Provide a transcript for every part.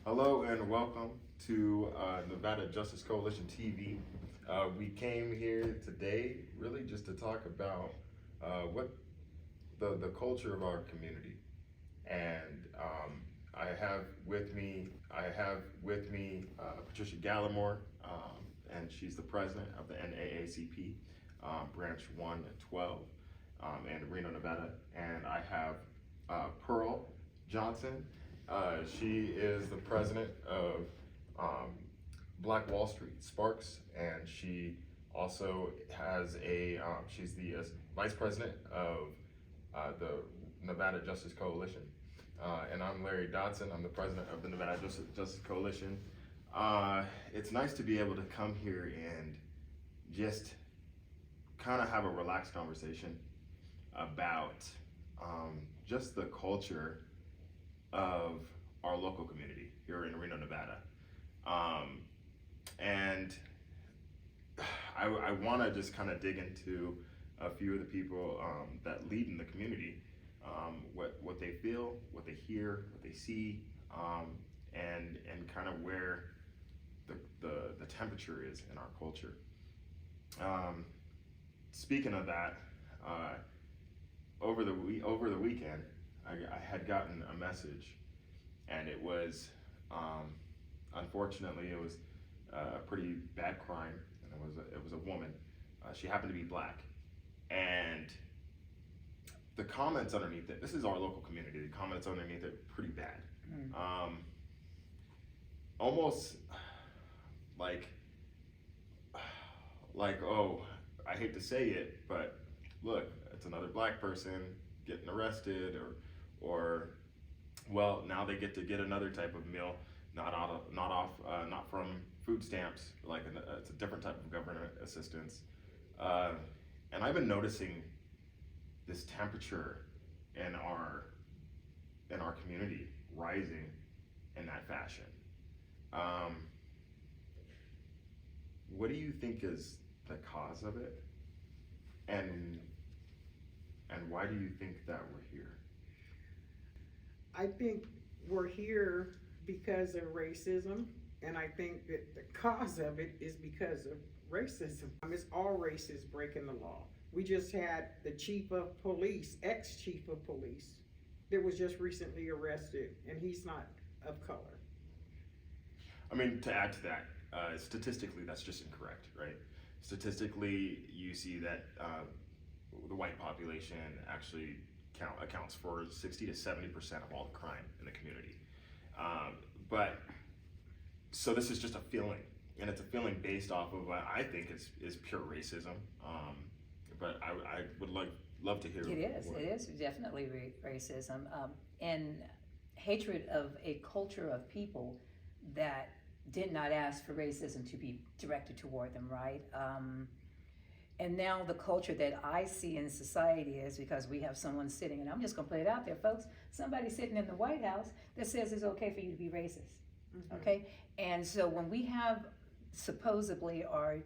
Hello and welcome to Nevada Justice Coalition TV. We came here today really just to talk about what the culture of our community. And I have with me Patricia Gallimore, and she's the president of the NAACP Branch 1 and 12 in Reno, Nevada. And I have Pearl Johnson. She is the president of Black Wall Street Sparks, and she also has she's the vice president of the Nevada Justice Coalition. And I'm Larry Dodson. I'm the president of the Nevada Justice Coalition. It's nice to be able to come here and just kind of have a relaxed conversation about just the culture of our local community here in Reno, Nevada. And I want to just kind of dig into a few of the people that lead in the community, what they feel, what they hear, what they see, and kind of where the temperature is in our culture. Speaking of that, over the weekend, I had gotten a message, and it was, unfortunately, it was a pretty bad crime, and it was a woman. She happened to be Black, and the comments underneath it. This is our local community. The comments underneath it pretty bad. Almost like oh, I hate to say it, but look, it's another Black person getting arrested, or well, now they get another type of meal, not from food stamps, it's a different type of government assistance. And I've been noticing this temperature in our community rising in that fashion. What do you think is the cause of it, and why do you think that we're here? I think we're here because of racism, and I think that the cause of it is because of racism. It's all races breaking the law. We just had the chief of police, ex-chief of police, that was just recently arrested, and he's not of color. I mean, to add to that, statistically, that's just incorrect, right? Statistically, you see that the white population actually accounts for 60 to 70% of all the crime in the community. But so this is just a feeling, and it's a feeling based off of what I think is pure racism. But I would love to hear. It is definitely racism, and hatred of a culture of people that did not ask for racism to be directed toward them, right? And now the culture that I see in society is because we have someone sitting, and I'm just gonna put it out there, folks, somebody sitting in the White House that says it's okay for you to be racist, okay? And so when we have supposedly our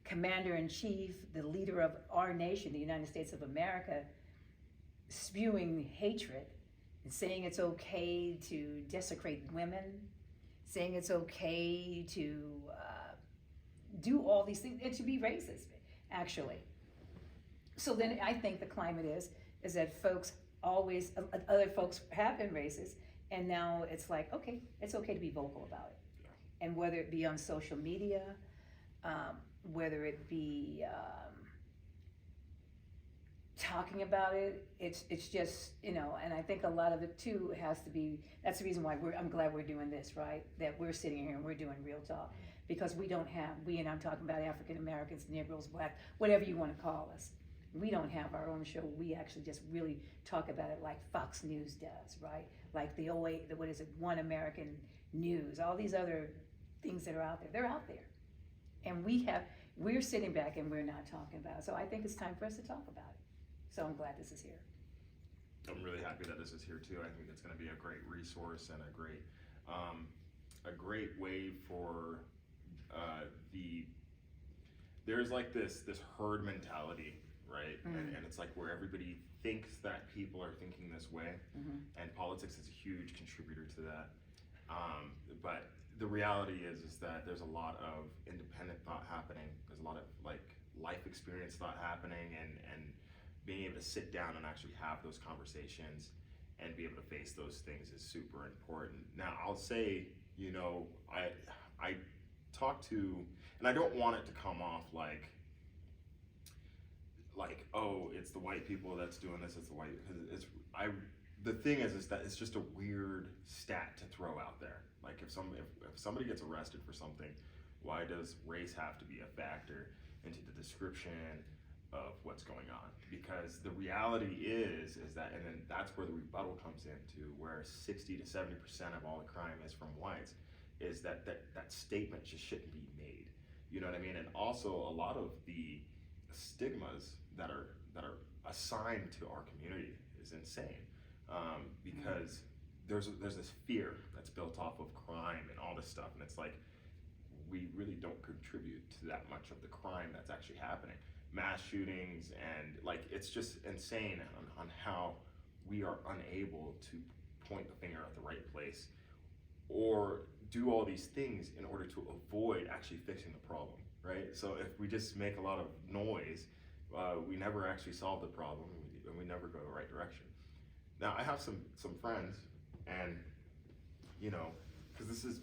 commander-in-chief, the leader of our nation, the United States of America, spewing hatred and saying it's okay to desecrate women, saying it's okay to do all these things, and to be racist, actually. So then I think the climate is that folks always, other folks have been racist, and now it's like, okay, it's okay to be vocal about it. And whether it be on social media, whether it be talking about it, it's just, and I think a lot of it too has to be, that's the reason why I'm glad we're doing this, right? That we're sitting here and we're doing real talk, because and I'm talking about African Americans, Negroes, Black, whatever you want to call us. We don't have our own show. We actually just really talk about it like Fox News does, right? Like the One American News, all these other things that are out there, they're out there. And we're sitting back and we're not talking about it. So I think it's time for us to talk about it. So I'm glad this is here. I'm really happy that this is here too. I think it's going to be a great resource and a great way for there's like this herd mentality, right? And it's like where everybody thinks that people are thinking this way, and politics is a huge contributor to that. the reality is that there's a lot of independent thought happening. There's a lot of like life experience thought happening, and being able to sit down and actually have those conversations and be able to face those things is super important. Now, I'll say, you know, I talk to, and I don't want it to come off like, oh, it's the white people that's doing this, it's the white, because the thing is that it's just a weird stat to throw out there. Like if somebody gets arrested for something, why does race have to be a factor into the description of what's going on? Because the reality is that, and then that's where the rebuttal comes into, where 60 to 70% of all the crime is from whites, is that statement just shouldn't be made. You know what I mean? And also a lot of the stigmas that are assigned to our community is insane, because there's this fear that's built off of crime and all this stuff, and it's like we really don't contribute to that much of the crime that's actually happening. Mass shootings, and like it's just insane on how we are unable to point the finger at the right place or do all these things in order to avoid actually fixing the problem, right? So if we just make a lot of noise, we never actually solve the problem, and we never go the right direction. Now, I have some friends, and you know, because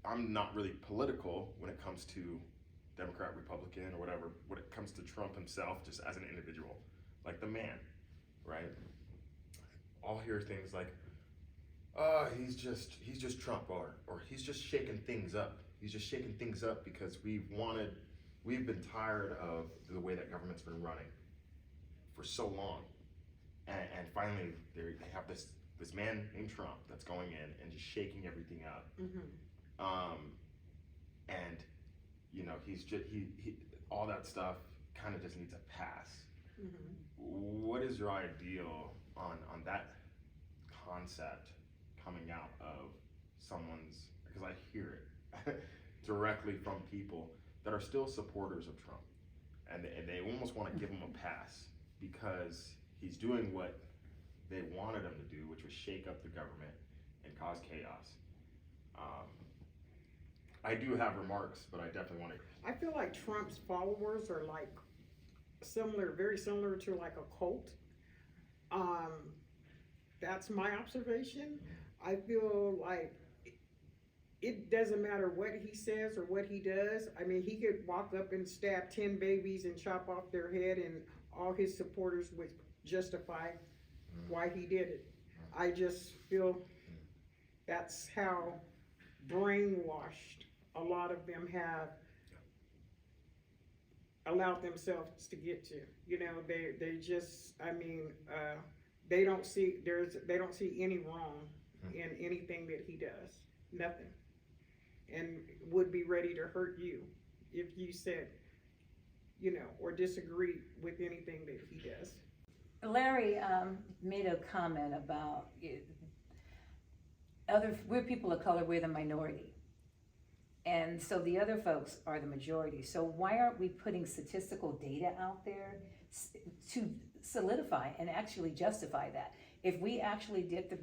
I'm not really political when it comes to Democrat, Republican, or whatever, when it comes to Trump himself, just as an individual, like the man, right? I'll hear things like, he's just Trump, or he's just shaking things up. He's just shaking things up because we've been tired of the way that government's been running for so long. And finally, they have this man named Trump that's going in and just shaking everything up. Mm-hmm. And you know, he all that stuff kind of just needs a pass. Mm-hmm. What is your ideal on that concept coming out of someone's, because I hear it directly from people that are still supporters of Trump, and they almost want to give him a pass because he's doing what they wanted him to do, which was shake up the government and cause chaos. I do have remarks, but I definitely want to. I feel like Trump's followers are like very similar to like a cult. That's my observation. I feel like it doesn't matter what he says or what he does. I mean, he could walk up and stab 10 babies and chop off their head, and all his supporters would justify why he did it. I just feel that's how brainwashed a lot of them have allowed themselves to get to. You know, they just, I mean, they don't see any wrong in anything that he does. Nothing. And would be ready to hurt you if you said, you know, or disagree with anything that he does. Larry made a comment about we're people of color, we're the minority. And so the other folks are the majority. So why aren't we putting statistical data out there to solidify and actually justify that? If we actually did the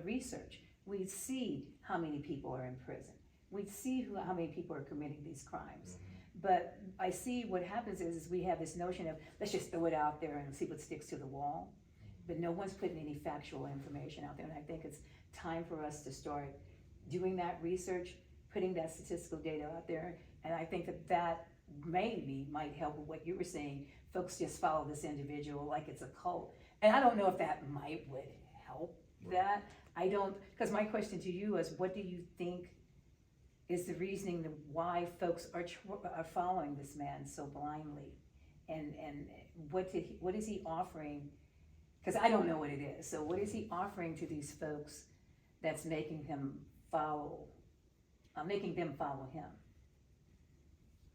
research, we'd see how many people are in prison. We'd see how many people are committing these crimes. But I see what happens is we have this notion of, let's just throw it out there and see what sticks to the wall. But no one's putting any factual information out there. And I think it's time for us to start doing that research, putting that statistical data out there. And I think that maybe might help with what you were saying. Folks just follow this individual like it's a cult. And I don't know if that would help that. I don't, because my question to you is, what do you think is the reasoning why folks are following this man so blindly? And what is he offering? Because I don't know what it is. So what is he offering to these folks that's making them follow him?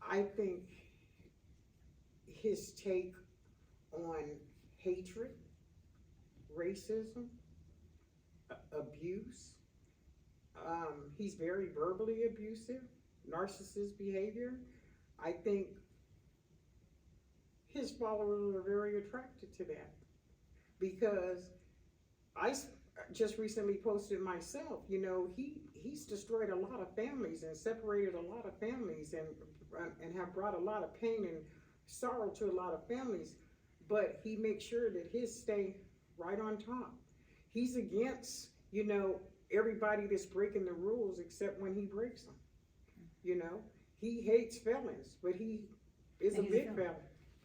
I think his take on hatred, racism, abuse, he's very verbally abusive, narcissist behavior. I think his followers are very attracted to that, because just recently posted myself, you know, he's destroyed a lot of families and separated a lot of families and have brought a lot of pain and sorrow to a lot of families, but he makes sure that his stay right on top. He's against, you know, everybody that's breaking the rules except when he breaks them. You know, he hates felons, but he is a He's a big felon. felon.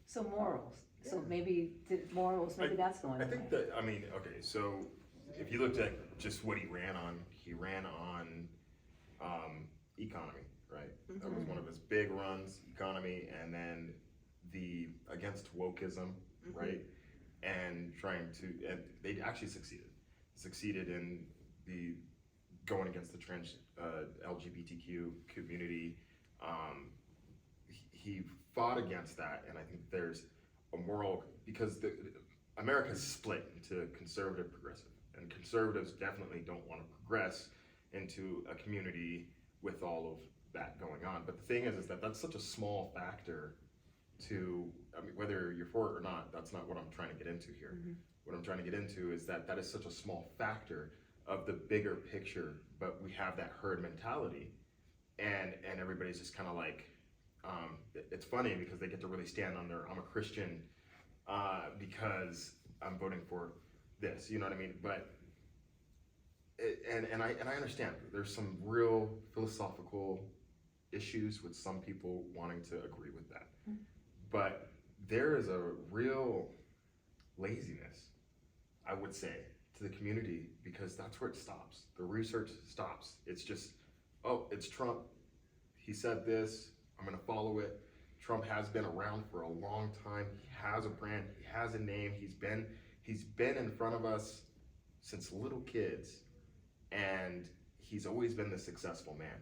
So morals. So Yeah. maybe maybe that's going I away. think that, I mean, okay, so if you looked at just what he ran on economy, right? That was one of his big runs, economy, and then the against wokeism, right? And and they actually succeeded in the going against the trans LGBTQ community. He fought against that, and I think there's a moral, because America's split into conservative, progressive, and conservatives definitely don't want to progress into a community with all of that going on. But the thing is that that's such a small factor to, I mean, whether you're for it or not, that's not what I'm trying to get into here. What I'm trying to get into is that is such a small factor of the bigger picture, but we have that herd mentality, and everybody's just kind of like, it's funny because they get to really stand on their, I'm a Christian because I'm voting for this, you know what I mean? But I understand there's some real philosophical issues with some people wanting to agree with that, but there is a real laziness, I would say, to the community, because that's where it stops. The research stops. It's just, oh, it's Trump. He said this, I'm gonna follow it. Trump has been around for a long time. He has a brand, he has a name. He's been in front of us since little kids, and he's always been the successful man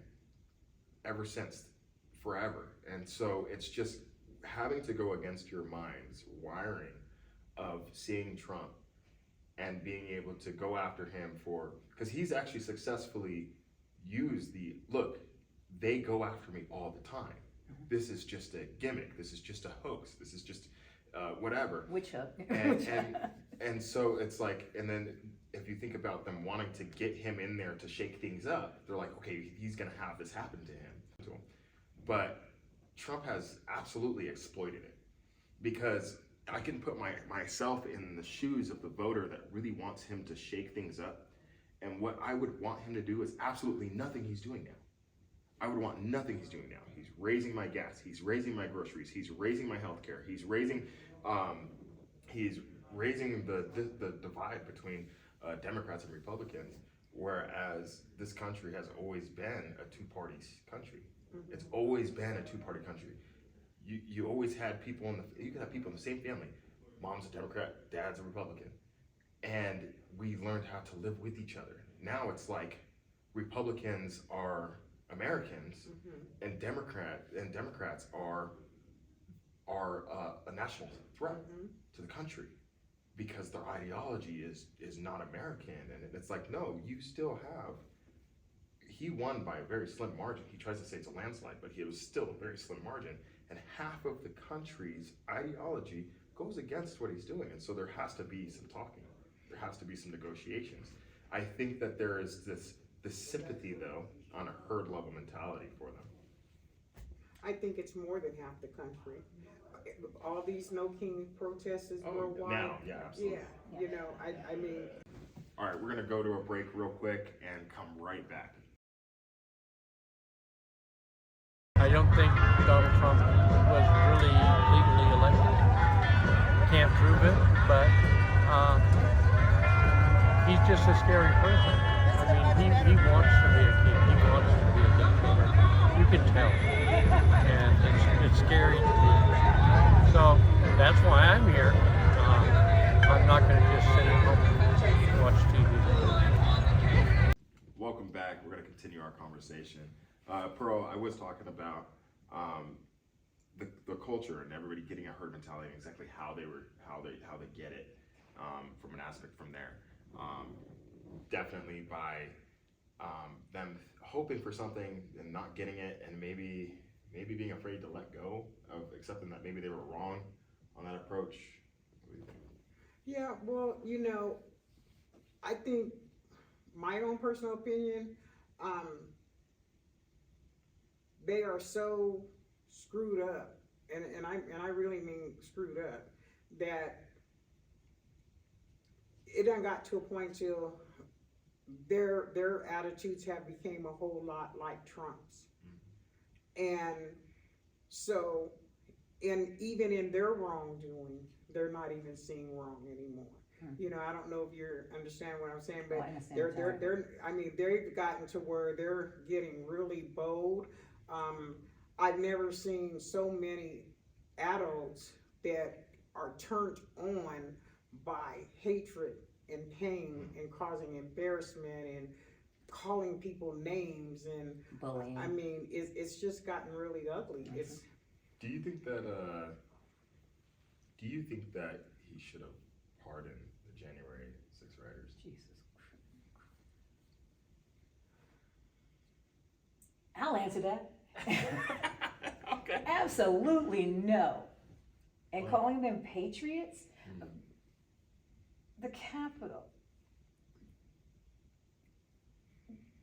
ever since, forever. And so it's just having to go against your mind's wiring of seeing Trump and being able to go after him because he's actually successfully used look, they go after me all the time. This is just a gimmick. This is just a hoax. This is just whatever. Witch hunt. And so it's like, and then if you think about them wanting to get him in there to shake things up, they're like, okay, he's gonna have this happen to him. But Trump has absolutely exploited it, because I can put myself in the shoes of the voter that really wants him to shake things up, and what I would want him to do is absolutely nothing he's doing now. I would want nothing he's doing now. He's raising my gas, he's raising my groceries, he's raising my health care, he's raising the divide between Democrats and Republicans, whereas this country has always been a two-party country. It's always been a two-party country. You always had people you could have people in the same family. Mom's a Democrat, dad's a Republican. And we learned how to live with each other. Now it's like Republicans are Americans, and Democrats are a national threat to the country, because their ideology is not American. And it's like, no, you still have. He won by a very slim margin. He tries to say it's a landslide, but it was still a very slim margin. And half of the country's ideology goes against what he's doing. And so there has to be some talking. There has to be some negotiations. I think that there is this sympathy, though, on a herd level mentality for them. I think it's more than half the country. All these No King protesters worldwide. Now, yeah, absolutely. Yeah, you know, I mean. All right, we're gonna go to a break real quick and come right back. I don't think Donald Trump was really legally elected. Can't prove it, but he's just a scary person. I mean, he wants to be a king. He wants to be a dictator. You can tell. And it's scary to me. So that's why I'm here. I'm not going to just sit at home and watch TV. Welcome back. We're going to continue our conversation. Pearl, I was talking about the culture and everybody getting a herd mentality and exactly how they get it from an aspect from there. Definitely by them hoping for something and not getting it, and maybe being afraid to let go of accepting that maybe they were wrong on that approach. Yeah, well, you know, I think, my own personal opinion, they are so screwed up, and I really mean screwed up, that it done got to a point till their attitudes have became a whole lot like Trump's. And so, even in their wrongdoing, they're not even seeing wrong anymore. You know, I don't know if you understand what I'm saying, but I understand they're I mean, they've gotten to where they're getting really bold. I've never seen so many adults that are turned on by hatred and pain and causing embarrassment and calling people names, and Bullying. I mean, it's just gotten really ugly. It's Do you think that he should have pardoned the January 6 rioters? Jesus. I'll answer that. Okay. Absolutely no. And Wow. calling them patriots, the Capitol,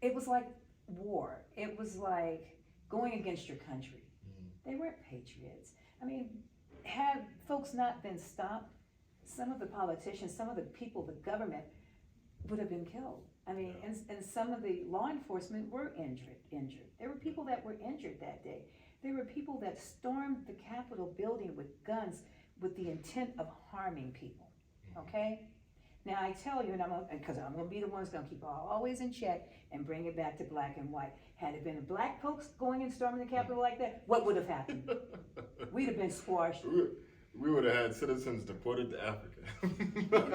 it was like war. It was like going against your country. They weren't patriots. I mean, had folks not been stopped, some of the politicians, some of the people, the government would have been killed. I mean, and some of the law enforcement were injured. There were people that were injured that day. There were people that stormed the Capitol building with guns with the intent of harming people, okay? Now I tell you, and because I'm gonna be the one that's gonna keep it always in check and bring it back to black and white. Had it been black folks going and storming the Capitol like that, what would have happened? We'd have been squashed. We would have had citizens deported to Africa.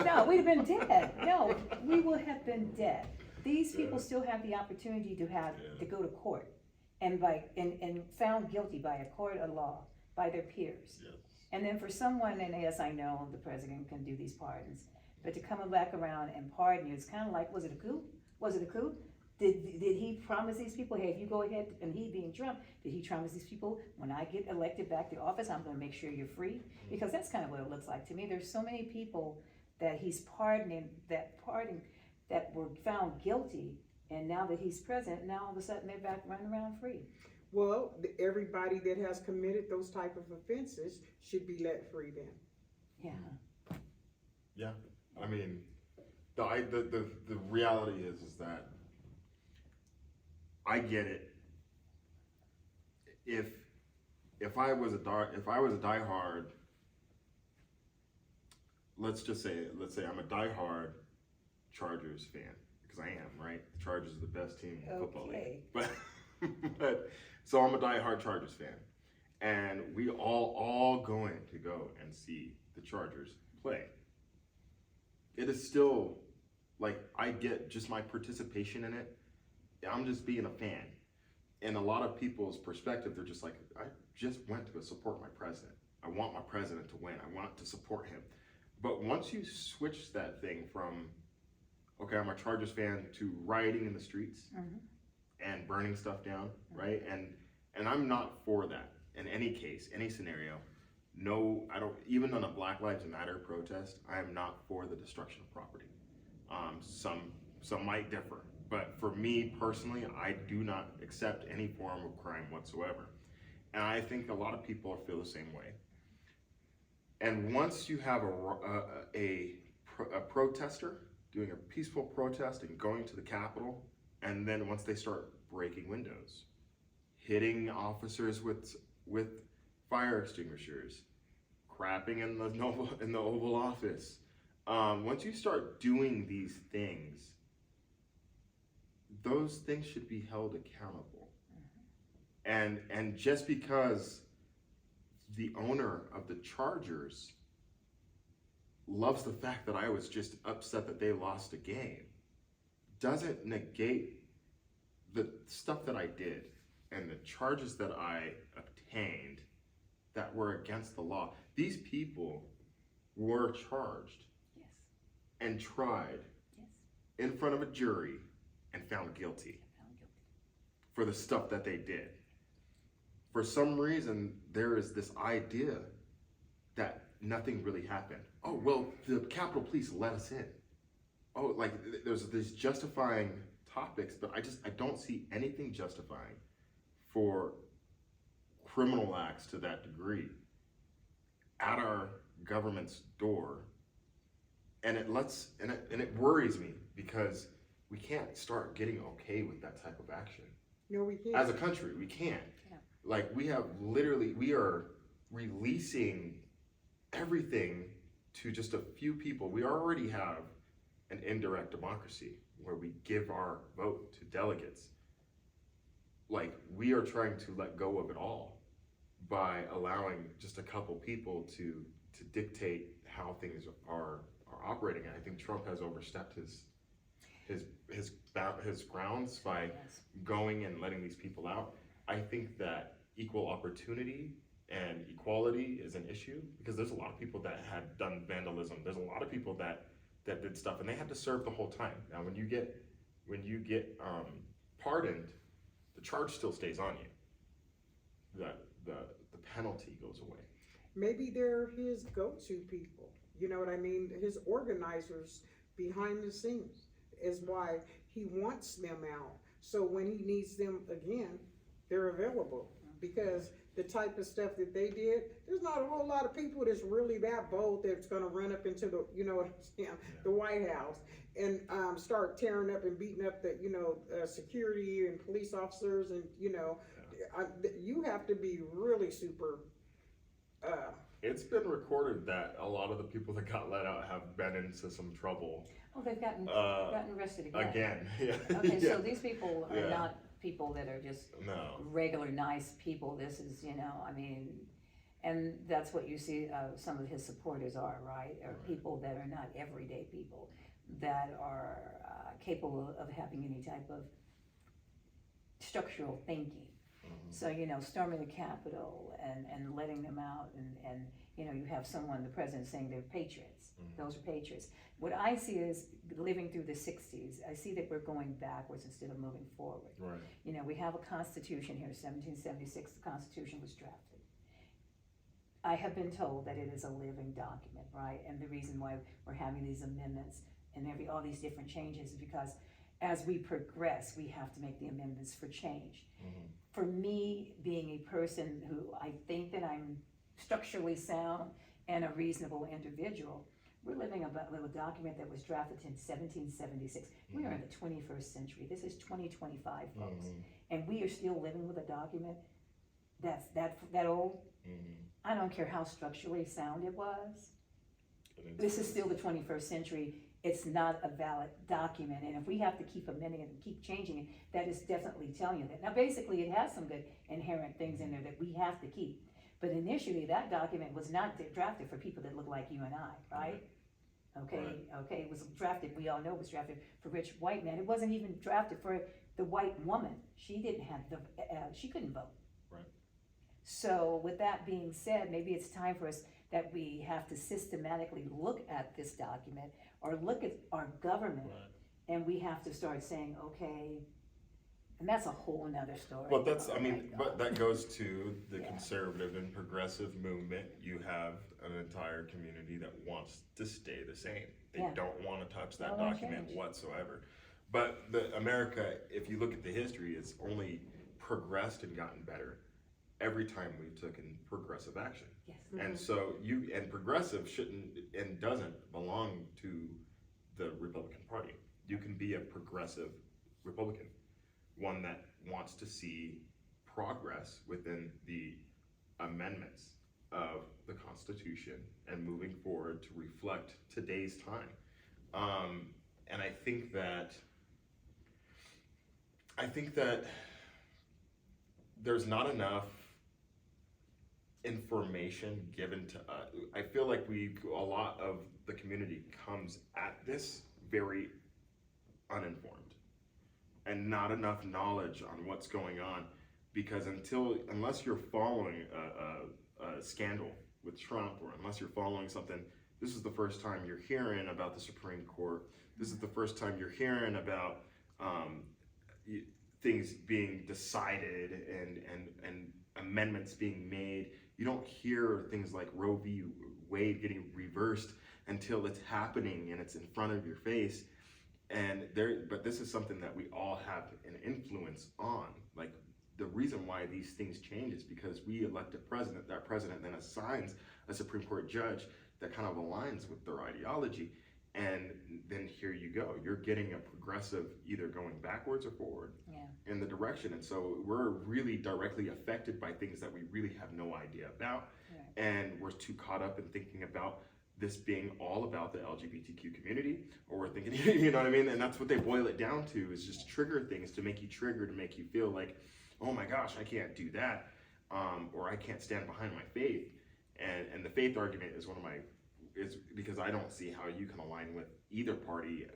No, we'd have been dead. No, we would have been dead. These people still have the opportunity to go to court and found guilty by a court of law, by their peers. Yes. And then for someone, and yes, I know the president can do these pardons, but to come back around and pardon you, it's kind of like, was it a coup? Was it a coup? Did he promise these people, hey, if you go ahead, and he being Trump, did he promise these people, when I get elected back to office, I'm gonna make sure you're free? Because that's kind of what it looks like to me. There's so many people that he's pardoning, that were found guilty, and now that he's president, now all of a sudden they're back running around free. well, everybody that has committed those type of offenses should be let free then. Yeah. Yeah, I mean, the reality is that I get it. If I was a diehard, let's say I'm a diehard Chargers fan, because I am, right? The Chargers are the best team in the football league. But so I'm a diehard Chargers fan, and we all going to go and see the Chargers play. It is still, like, I get just my participation in it. I'm just being a fan. In a lot of people's perspective, they're just like, I just went to go support my president. I want my president to win. I want to support him. But once you switch that thing from, okay, I'm a Chargers fan, to rioting in the streets and burning stuff down, right? And I'm not for that in any case, any scenario. No, I don't, even on a Black Lives Matter protest, I am not for the destruction of property. Some might differ, but for me personally, I do not accept any form of crime whatsoever. And I think a lot of people feel the same way. And once you have a protester doing a peaceful protest and going to the Capitol, and then once they start breaking windows, hitting officers with fire extinguishers, crapping in the Oval Office. Once you start doing these things, those things should be held accountable. And just because the owner of the Chargers loves the fact that I was just upset that they lost a game, doesn't negate the stuff that I did and the charges that I obtained that were against the law. These people were charged and tried in front of a jury and found guilty for the stuff that they did. For some reason, there is this idea that nothing really happened. Oh, well, the Capitol Police let us in. oh, like there's these justifying topics, but I don't see anything justifying for criminal acts to that degree at our government's door. And it worries me because we can't start getting okay with that type of action. No, we can't. As a country, we can't. Yeah. Like we are releasing everything to just a few people. We already have an indirect democracy where we give our vote to delegates. Like we are trying to let go of it all by allowing just a couple people to dictate how things are operating. And I think Trump has overstepped his grounds by Yes. going and letting these people out. I think that equal opportunity and equality is an issue because there's a lot of people that had done vandalism. There's a lot of people that did stuff and they had to serve the whole time. Now, when you get pardoned, the charge still stays on you. The penalty goes away. Maybe they're his go-to people. You know what I mean? His organizers behind the scenes is why he wants them out. So when he needs them again, they're available. Because the type of stuff that they did, there's not a whole lot of people that's really that bold that's gonna run up into the, you know what I'm saying, the White House and start tearing up and beating up the, security and police officers and, you have to be really super, It's been recorded that a lot of the people that got let out have been into some trouble Oh, they've gotten arrested again. again. Yeah. Okay, Yeah. so these people are Yeah. not people that are just No. regular nice people. This is, and that's what you see some of his supporters are, right? Are people that are not everyday people, that are capable of having any type of structural thinking. So, storming the Capitol and letting them out and you have someone, the president, saying they're patriots. Those are patriots. What I see is living through the 60s, I see that we're going backwards instead of moving forward. Right. We have a constitution here, 1776, the Constitution was drafted. I have been told that it is a living document, right? And the reason why we're having these amendments and all these different changes is because as we progress, we have to make the amendments for change. For me, being a person who I think that I'm structurally sound and a reasonable individual, we're living with a document that was drafted in 1776. We are in the 21st century. This is 2025, folks. And we are still living with a document that's that old. I don't care how structurally sound it was. This is still the 21st century. It's not a valid document, and if we have to keep amending it and keep changing it, that is definitely telling you that. Now, basically, it has some good inherent things in there that we have to keep, but initially, that document was not drafted for people that look like you and I, right? Okay, it was drafted, we all know it was drafted for rich white men. It wasn't even drafted for the white woman. She didn't have she couldn't vote. Right. So with that being said, maybe it's time for us that we have to systematically look at this document or look at our government, and we have to start saying, okay, and that's a whole nother story. But that's, Oh, but that goes to the Yeah. conservative and progressive movement. You have an entire community that wants to stay the same. They Yeah. don't want to touch that Don't wanna document change. whatsoever. But America, if you look at the history, it's only progressed and gotten better every time we've taken progressive action. Yes. And so progressive shouldn't and doesn't belong to the Republican Party. You can be a progressive Republican, one that wants to see progress within the amendments of the Constitution and moving forward to reflect today's time. And I think that there's not enough information given to us. I feel like a lot of the community comes at this very uninformed and not enough knowledge on what's going on, because unless you're following a scandal with Trump, or unless you're following something, this is the first time you're hearing about the Supreme Court. This is the first time you're hearing about things being decided and amendments being made. You don't hear things like Roe v. Wade getting reversed until it's happening and it's in front of your face. But this is something that we all have an influence on. Like, the reason why these things change is because we elect a president. That president then assigns a Supreme Court judge that kind of aligns with their ideology. And then here you go. You're getting a progressive, either going backwards or forward in the direction. And so we're really directly affected by things that we really have no idea about. Right. And we're too caught up in thinking about this being all about the LGBTQ community, or we're thinking, you know what I mean? And that's what they boil it down to, is just trigger things to make you trigger, to make you feel like, oh my gosh, I can't do that, or I can't stand behind my faith. And the faith argument is is because I don't see how you can align with either party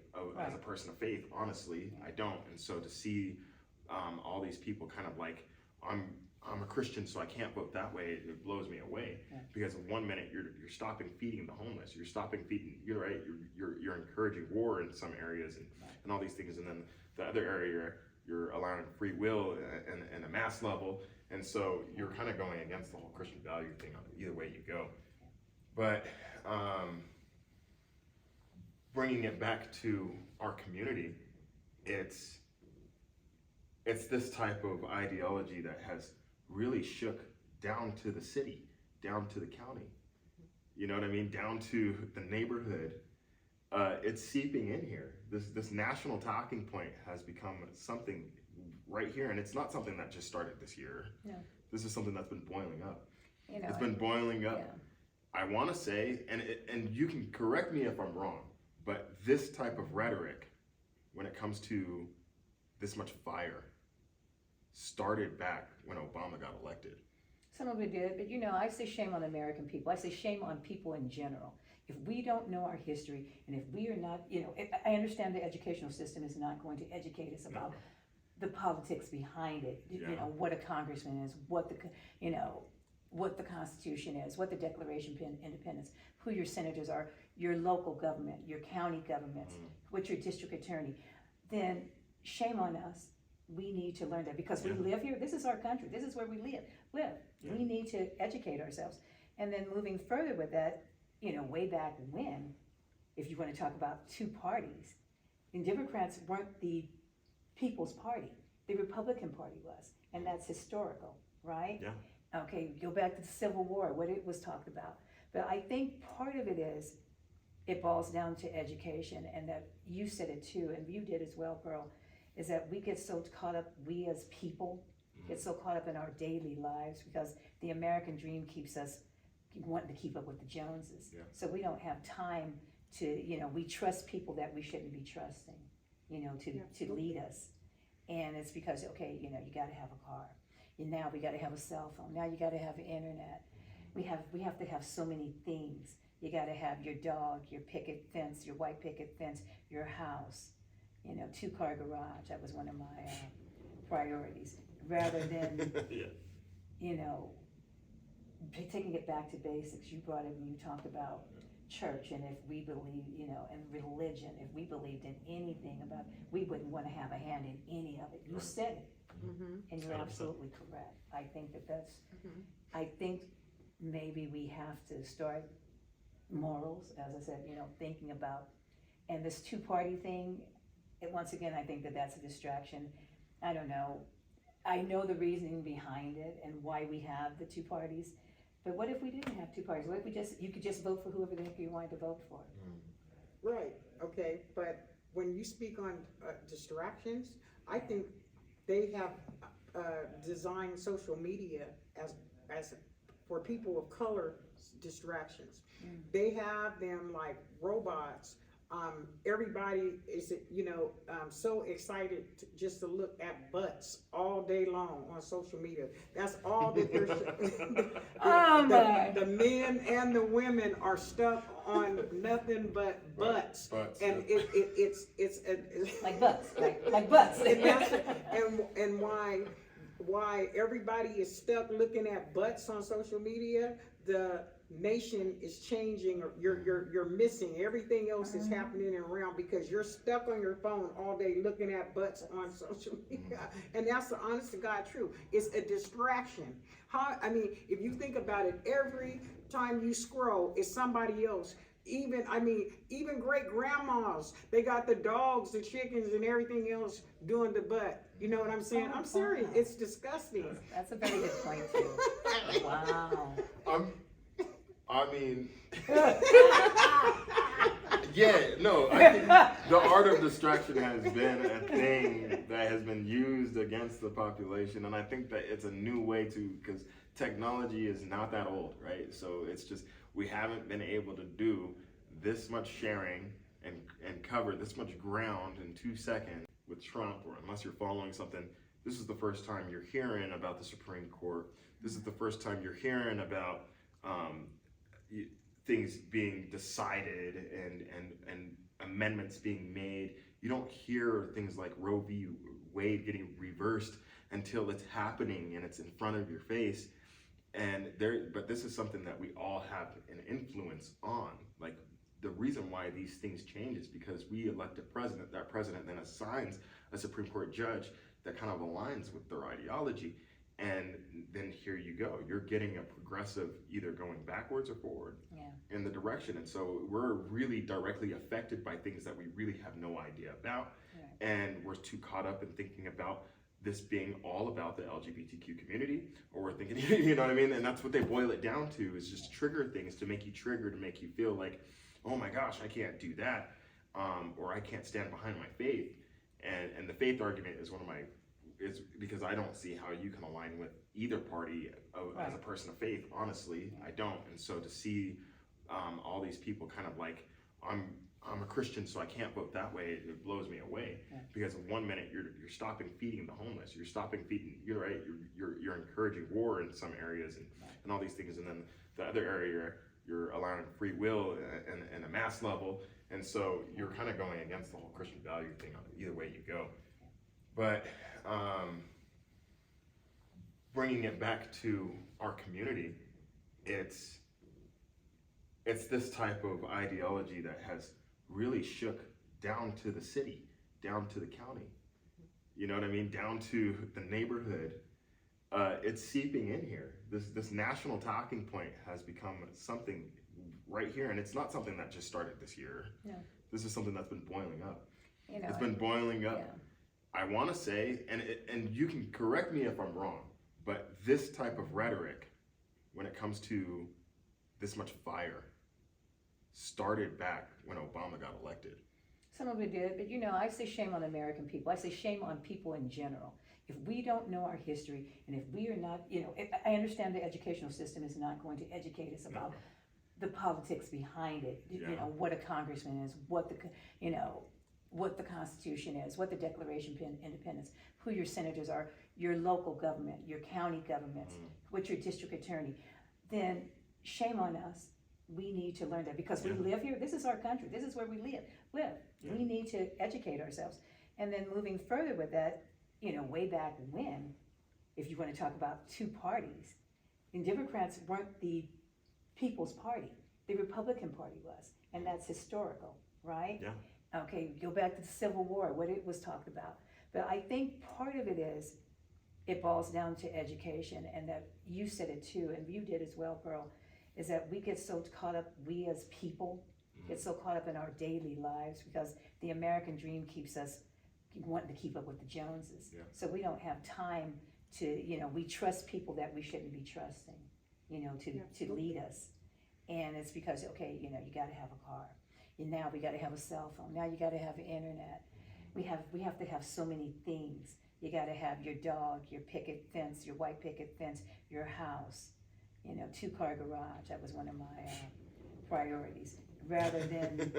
as a person of faith. Honestly, I don't. And so to see all these people kind of like, I'm a Christian, so I can't vote that way, it blows me away. Yeah. Because in 1 minute you're stopping feeding the homeless, you're stopping feeding, you're right, you're encouraging war in some areas and all these things, and then the other area you're allowing free will and a mass level, and so you're kind of going against the whole Christian value thing either way you go. But bringing it back to our community, it's this type of ideology that has really shook down to the city, down to the county, you know what I mean, down to the neighborhood. It's seeping in here. This national talking point has become something right here, and it's not something that just started this year. No. This is something that's been boiling up. You know, It's been boiling up. yeah. I want to say, and you can correct me if I'm wrong, but this type of rhetoric, when it comes to this much fire, started back when Obama got elected. Some of it did, but you know, I say shame on the American people. I say shame on people in general. If we don't know our history, and if we are not, you know, I understand the educational system is not going to educate us about the politics behind it. You know, what a congressman is, what the Constitution is, what the Declaration of Independence, who your senators are, your local government, your county governments, what's your district attorney. Then shame on us. We need to learn that because we live here. This is our country. This is where we live. Yeah. We need to educate ourselves. And then moving further with that, you know, way back when, if you want to talk about two parties, and Democrats weren't the People's Party. The Republican Party was. And that's historical, right? Yeah. Okay, go back to the Civil War, what it was talked about. But I think part of it is, it boils down to education, and that you said it too, and you did as well, Pearl, is that we get so caught up, we as people, get so caught up in our daily lives because the American dream keeps us wanting to keep up with the Joneses. Yeah. So we don't have time to, you know, we trust people that we shouldn't be trusting, you know, to lead us. And it's because, okay, you know, you gotta have a car. And now we gotta have a cell phone. Now you gotta have internet. We have to have so many things. You gotta have your dog, your picket fence, your white picket fence, your house, you know, 2-car garage. That was one of my priorities. Rather than, you know, taking it back to basics. You brought it when you talked about church, and if we believe, you know, and religion, if we believed in anything about, we wouldn't want to have a hand in any of it. You said it, and you're 100%. absolutely correct. I think that's, I think maybe we have to start morals, as I said, you know, thinking about, and this two-party thing, once again, I think that's a distraction. I don't know. I know the reasoning behind it and why we have the two parties, but what if we didn't have two parties? What if you could just vote for whoever the heck you wanted to vote for? Right, okay, but when you speak on distractions, I think they have designed social media as for people of color distractions. They have them like robots. Everybody is, you know, so excited just to look at butts all day long on social media. That's all that they're the men and the women are stuck on nothing but butts. And it's Like butts, like butts. and why everybody is stuck looking at butts on social media. The nation is changing, or you're missing everything else is happening around because you're stuck on your phone all day looking at butts on social media. And that's the honest to God truth. It's a distraction. I mean, if you think about it, every time you scroll, it's somebody else even great grandmas, they got the dogs, the chickens, and everything else doing the butt. You know what I'm saying? I'm serious. wow. It's disgusting. That's a very good point too. Wow. I mean, yeah, no, I think the art of distraction has been a thing that has been used against the population, and I think that it's a new way to, because technology is not that old, right? So it's just, we haven't been able to do this much sharing and cover this much ground in 2 seconds with Trump, or unless you're following something. This is the first time you're hearing about the Supreme Court. This is the first time you're hearing about things being decided and amendments being made. You don't hear things like Roe v. Wade getting reversed until it's happening and it's in front of your face. But this is something that we all have an influence on. Like, the reason why these things change is because we elect a president. That president then assigns a Supreme Court judge that kind of aligns with their ideology. And then here you go. You're getting a progressive, either going backwards or forward in the direction. And so we're really directly affected by things that we really have no idea about. Right. And we're too caught up in thinking about this being all about the LGBTQ community, or we're thinking, you know what I mean? And that's what they boil it down to, is just trigger things to make you trigger, to make you feel like, oh my gosh, I can't do that. Or I can't stand behind my faith. And the faith argument is is because I don't see how you can align with either party as a person of faith. Honestly, I don't. And so to see all these people kind of like, I'm a Christian, so I can't vote that way, it blows me away. Yeah. Because in 1 minute you're stopping feeding the homeless, you're stopping feeding, you're right, you're encouraging war in some areas and all these things, and then the other area you're allowing free will and a mass level, and so you're kind of going against the whole Christian value thing on either way you go. But bringing it back to our community, it's this type of ideology that has really shook down to the city, down to the county. You know what I mean? Down to the neighborhood. It's seeping in here. This national talking point has become something right here, and it's not something that just started this year. No. This is something that's been boiling up. You know, It's been boiling up. yeah. I want to say, and you can correct me if I'm wrong, but this type of rhetoric, when it comes to this much fire, started back when Obama got elected. Some of it did, but you know, I say shame on American people. I say shame on people in general. If we don't know our history, and if we are not, you know, I understand the educational system is not going to educate us about the politics behind it. You know, what a congressman is, what the Constitution is, what the Declaration of Independence, who your senators are, your local government, your county governments, what's your district attorney. Then shame on us. We need to learn that because we live here. This is our country. This is where we live. We need to educate ourselves. And then moving further with that, you know, way back when, if you want to talk about two parties, and Democrats weren't the People's Party. The Republican Party was, and that's historical, right? Yeah. Okay, go back to the Civil War, what it was talked about. But I think part of it is, it boils down to education, and that you said it too, and you did as well, Pearl, is that we get so caught up, we as people, get so caught up in our daily lives because the American dream keeps us wanting to keep up with the Joneses. Yeah. So we don't have time to, you know, we trust people that we shouldn't be trusting, you know, to lead us. And it's because, okay, you know, you gotta have a car. And now we gotta have a cell phone. Now you gotta have internet. We have to have so many things. You gotta have your dog, your picket fence, your white picket fence, your house, you know, 2-car garage. That was one of my priorities. Rather than,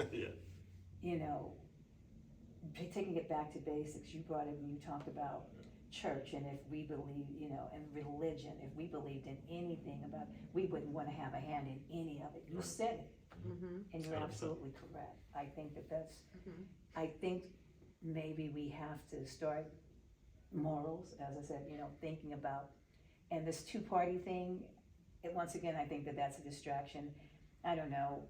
you know, taking it back to basics. You brought it when you talked about church, and if we believe, you know, and religion, if we believed in anything about, we wouldn't want to have a hand in any of it. You said it, and you're 100%. absolutely correct. I think that's, I think maybe we have to start morals, as I said, you know, thinking about, and this two-party thing, once again, I think that's a distraction. I don't know.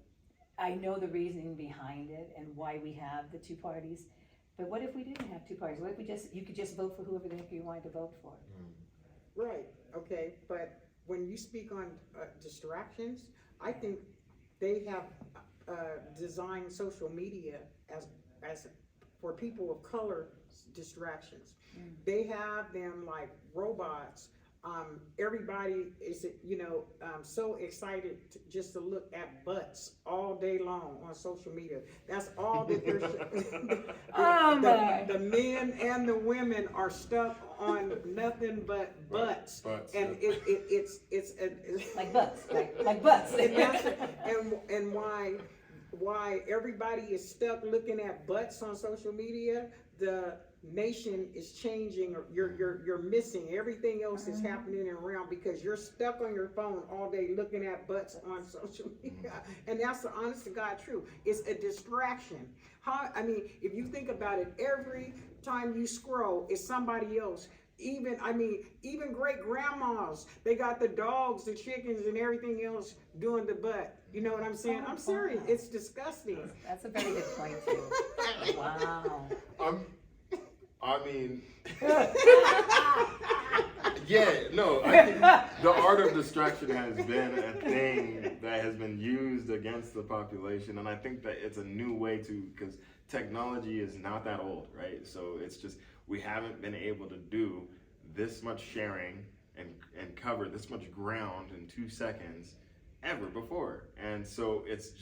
I know the reasoning behind it and why we have the two parties, but what if we didn't have two parties? What if you could just vote for whoever the heck you wanted to vote for? Right, okay, but when you speak on distractions, I think they have designed social media as for people of color distractions. They have them like robots. Everybody is, so excited just to look at butts all day long on social media. That's all that they're the men and the women are stuck on nothing but butts. And it's Like butts, like butts. and why everybody is stuck looking at butts on social media. The nation is changing, or you're missing everything else is happening around because you're stuck on your phone all day looking at butts on social media. And that's the honest to God truth. It's a distraction. If you think about it, every time you scroll, it's somebody else. Even great grandmas, they got the dogs, the chickens, and everything else doing the butt. You know what I'm saying? I'm serious. It's disgusting. That's a very good point too. Wow. I think the art of distraction has been a thing that has been used against the population, and I think that it's a new way because technology is not that old, right? So it's just, we haven't been able to do this much sharing and cover this much ground in 2 seconds ever before. And so it's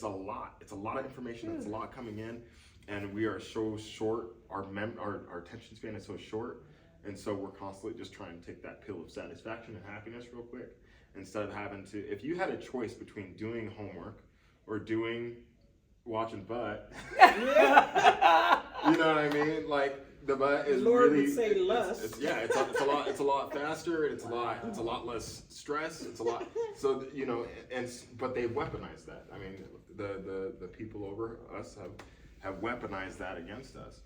a lot of information, it's a lot coming in, and we are so short, our attention span is so short, and so we're constantly just trying to take that pill of satisfaction and happiness real quick, instead of having to, if you had a choice between doing homework or watching butt, you know what I mean? Like, the butt is Lord really, would say lust. it's a lot faster, it's a lot less stress, it's a lot, so, but they've weaponized that. I mean, the people over us have weaponized that against us.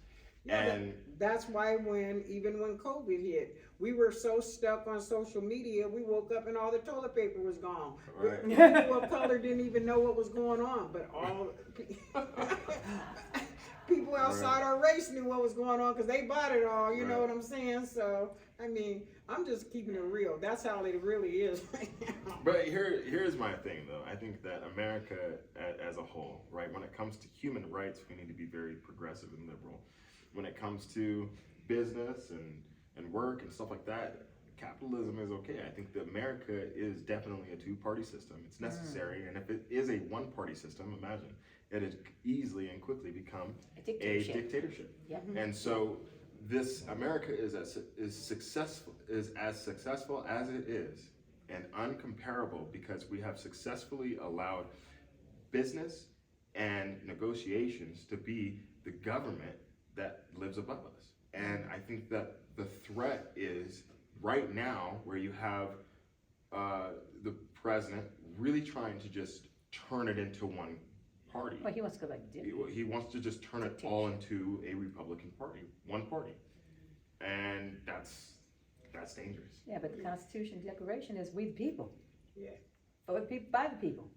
And that's why even when COVID hit, we were so stuck on social media, we woke up and all the toilet paper was gone. Right. People of color didn't even know what was going on, but all people outside our race knew what was going on because they bought it all, you know what I'm saying? So, I'm just keeping it real. That's how it really is right now. But here's my thing, though. I think that America as a whole, right, when it comes to human rights, we need to be very progressive and liberal. When it comes to business and work and stuff like that, capitalism is okay. I think that America is definitely a two-party system. It's necessary, and if it is a one-party system, imagine it has easily and quickly become A dictatorship. a dictatorship. Yep. And so this America is as successful as it is, and uncomparable, because we have successfully allowed business and negotiations to be the government that lives above us. And I think that the threat is right now, where you have the president really trying to just turn it into one party. Well, he wants to go back to He wants to just turn it all into a Republican party, one party, and that's dangerous. Yeah, but the Constitution Declaration is we the people. Yeah. For the people, by the people.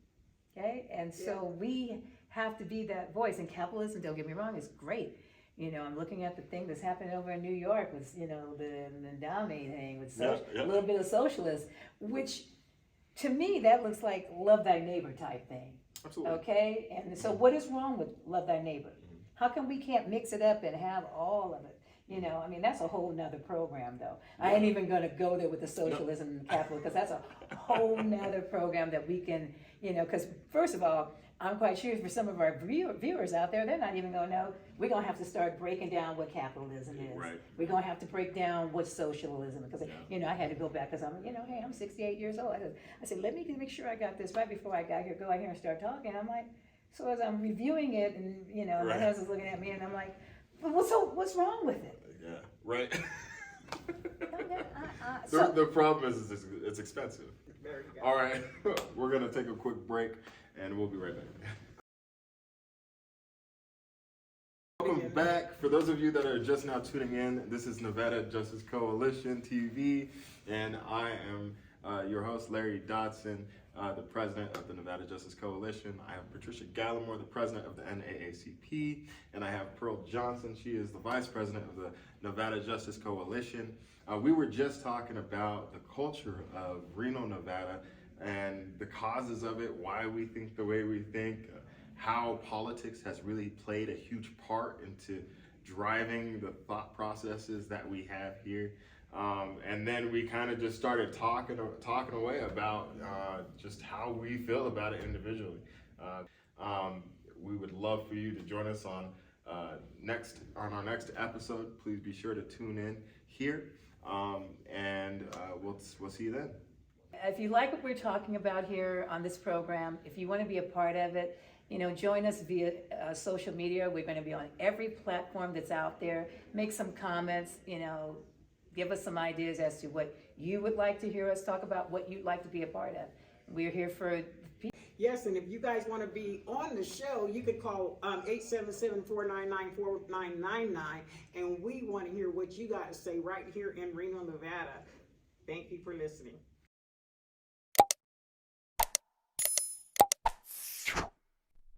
Okay? And so we have to be that voice. And capitalism, don't get me wrong, is great. I'm looking at the thing that's happening over in New York with, the Ndame thing, with a little bit of socialist, which to me, that looks like love thy neighbor type thing. Absolutely. Okay? And so what is wrong with love thy neighbor? How come we can't mix it up and have all of it? That's a whole nother program, though. I ain't even going to go there with the socialism and capitalism, because that's a whole nother program that we can, because first of all, I'm quite sure for some of our viewers out there, they're not even going to know. We're going to have to start breaking down what capitalism is. Right. We're going to have to break down what socialism is. Because, I had to go back because hey, I'm 68 years old. I said, let me make sure I got this right before I got here, go out here and start talking. I'm like, so as I'm reviewing it and, my husband's looking at me and I'm like, well, so what's wrong with it? Yeah, right. So- The problem is it's expensive. There you go. All right, we're going to take a quick break, and we'll be right back. Welcome back. For those of you that are just now tuning in, this is Nevada Justice Coalition TV, and I am your host, Larry Dodson, the president of the Nevada Justice Coalition. I have Patricia Gallimore, the president of the NAACP, and I have Pearl Johnson. She is the vice president of the Nevada Justice Coalition. We were just talking about the culture of Reno, Nevada, and the causes of it, why we think the way we think, how politics has really played a huge part into driving the thought processes that we have here. And then we kind of just started talking away about just how we feel about it individually. We would love for you to join us on our next episode. Please be sure to tune in here, and we'll see you then. If you like what we're talking about here on this program, if you want to be a part of it, join us via social media. We're going to be on every platform that's out there. Make some comments, give us some ideas as to what you would like to hear us talk about, what you'd like to be a part of. We're here for people. Yes, and if you guys want to be on the show, you could call 877-499-4999, and we want to hear what you got to say right here in Reno, Nevada. Thank you for listening.